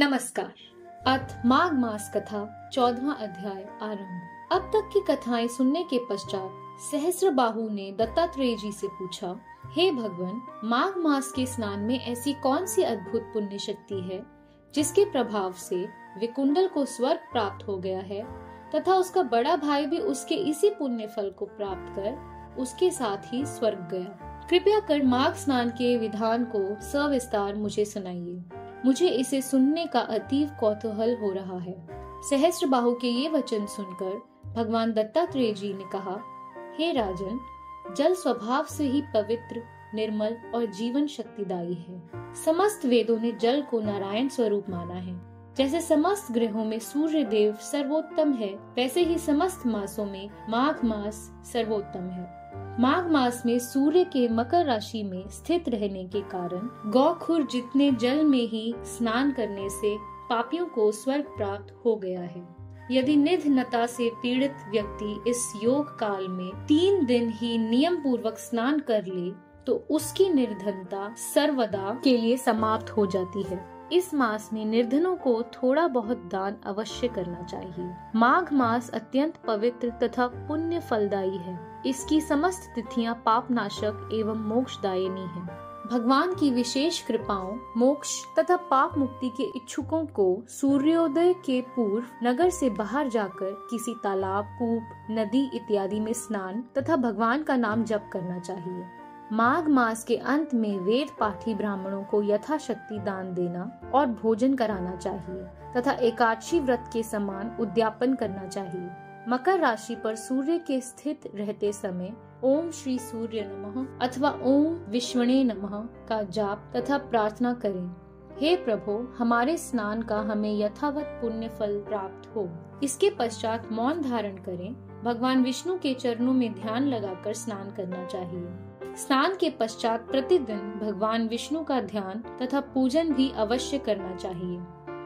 नमस्कार। अथ माघ मास कथा 14वां अध्याय आरंभ। अब तक की कथाएं सुनने के पश्चात सहस्त्रबाहु ने दत्तात्रेय जी से पूछा, हे भगवान, माघ मास के स्नान में ऐसी कौन सी अद्भुत पुण्य शक्ति है जिसके प्रभाव से विकुंडल को स्वर्ग प्राप्त हो गया है तथा उसका बड़ा भाई भी उसके इसी पुण्य फल को प्राप्त कर उसके साथ ही स्वर्ग गया। कृपया कर माघ स्नान के विधान को सविस्तार मुझे सुनाइए। मुझे इसे सुनने का अतीव कौतूहल हो रहा है। सहस्त्रबाहु के ये वचन सुनकर भगवान दत्तात्रेय जी ने कहा, हे राजन, जल स्वभाव से ही पवित्र, निर्मल और जीवन शक्तिदायी है। समस्त वेदों ने जल को नारायण स्वरूप माना है। जैसे समस्त ग्रहों में सूर्य देव सर्वोत्तम है, वैसे ही समस्त मासों में माघ मास सर्वोत्तम है। माघ मास में सूर्य के मकर राशि में स्थित रहने के कारण गौखुर जितने जल में ही स्नान करने से पापियों को स्वर्ग प्राप्त हो गया है। यदि निधनता से पीड़ित व्यक्ति इस योग काल में 3 दिन ही नियम पूर्वक स्नान कर ले तो उसकी निर्धनता सर्वदा के लिए समाप्त हो जाती है। इस मास में निर्धनों को थोड़ा बहुत दान अवश्य करना चाहिए। माघ मास अत्यंत पवित्र तथा पुण्य फलदायी है। इसकी समस्त तिथियां पाप नाशक एवं मोक्षदायिनी है। भगवान की विशेष कृपाओं, मोक्ष तथा पाप मुक्ति के इच्छुकों को सूर्योदय के पूर्व नगर से बाहर जाकर किसी तालाब, कूप, नदी इत्यादि में स्नान तथा भगवान का नाम जप करना चाहिए। माघ मास के अंत में वेद पाठी ब्राह्मणों को यथाशक्ति दान देना और भोजन कराना चाहिए तथा एकादशी व्रत के समान उद्यापन करना चाहिए। मकर राशि पर सूर्य के स्थित रहते समय ओम श्री सूर्य नमः अथवा ओम विष्णुवे नमः का जाप तथा प्रार्थना करें। हे प्रभु, हमारे स्नान का हमें यथावत पुण्य फल प्राप्त हो। इसके पश्चात मौन धारण करें। भगवान विष्णु के चरणों में ध्यान लगाकर स्नान करना चाहिए। स्नान के पश्चात प्रतिदिन भगवान विष्णु का ध्यान तथा पूजन भी अवश्य करना चाहिए।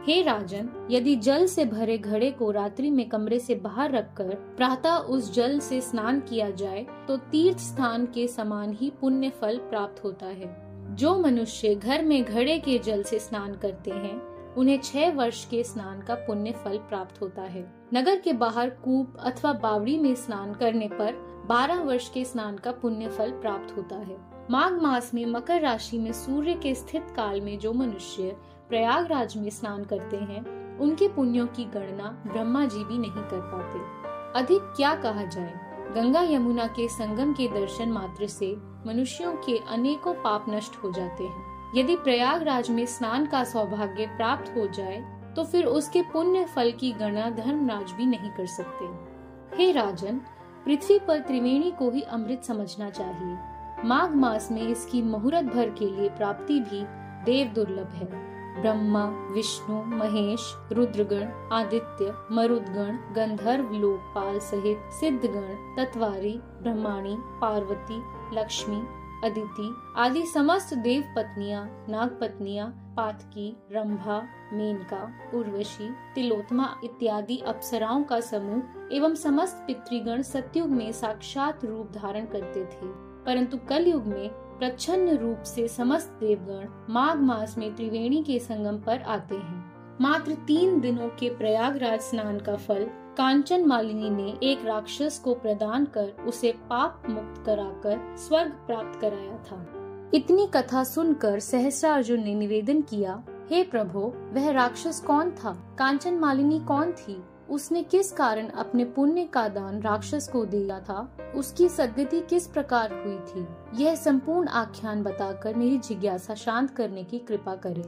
हे राजन, यदि जल से भरे घड़े को रात्रि में कमरे से बाहर रखकर प्रातः उस जल से स्नान किया जाए तो तीर्थ स्थान के समान ही पुण्य फल प्राप्त होता है। जो मनुष्य घर में घड़े के जल से स्नान करते हैं उन्हें 6 वर्ष के स्नान का पुण्य फल प्राप्त होता है। नगर के बाहर कूप अथवा बावड़ी में स्नान करने पर 12 वर्ष के स्नान का पुण्य फल प्राप्त होता है। माघ मास में मकर राशि में सूर्य के स्थित काल में जो मनुष्य प्रयागराज में स्नान करते हैं उनके पुण्यों की गणना ब्रह्मा जी भी नहीं कर पाते। अधिक क्या कहा जाए। गंगा यमुना के संगम के दर्शन मात्र से मनुष्यों के अनेकों पाप नष्ट हो जाते हैं। यदि प्रयागराज में स्नान का सौभाग्य प्राप्त हो जाए तो फिर उसके पुण्य फल की गणना धर्मराज भी नहीं कर सकते। हे राजन, पृथ्वी पर त्रिवेणी को ही अमृत समझना चाहिए। माघ मास में इसकी मुहूर्त भर के लिए प्राप्ति भी देव दुर्लभ है। ब्रह्मा, विष्णु, महेश, रुद्रगण, आदित्य, मरुदगण, गंधर्व लोकपाल सहित सिद्धगण, तत्वारी, ब्रह्माणी, पार्वती, लक्ष्मी, अदिति आदि समस्त देव पत्नियां, नाग पत्नियां, पातकी, रंभा, मेनका, उर्वशी, तिलोत्तमा इत्यादि अप्सराओं का समूह एवं समस्त पितृगण सतयुग में साक्षात रूप धारण करते थे, परंतु कलयुग में प्रच्छन्न रूप से समस्त देवगण माघ मास में त्रिवेणी के संगम पर आते हैं। मात्र 3 दिनों के प्रयागराज स्नान का फल कांचन मालिनी ने एक राक्षस को प्रदान कर उसे पाप मुक्त कराकर स्वर्ग प्राप्त कराया था। इतनी कथा सुनकर सहस्त्रार्जुन ने निवेदन किया, हे प्रभु, वह राक्षस कौन था? कांचन मालिनी कौन थी? उसने किस कारण अपने पुण्य का दान राक्षस को दिया था? उसकी सद्गति किस प्रकार हुई थी? यह संपूर्ण आख्यान बताकर मेरी जिज्ञासा शांत करने की कृपा करें।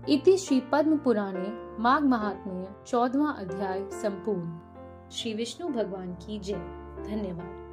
इति श्री पद्म पुराणे माघ महात्म्य 14वां अध्याय संपूर्ण। श्री विष्णु भगवान की जय। धन्यवाद।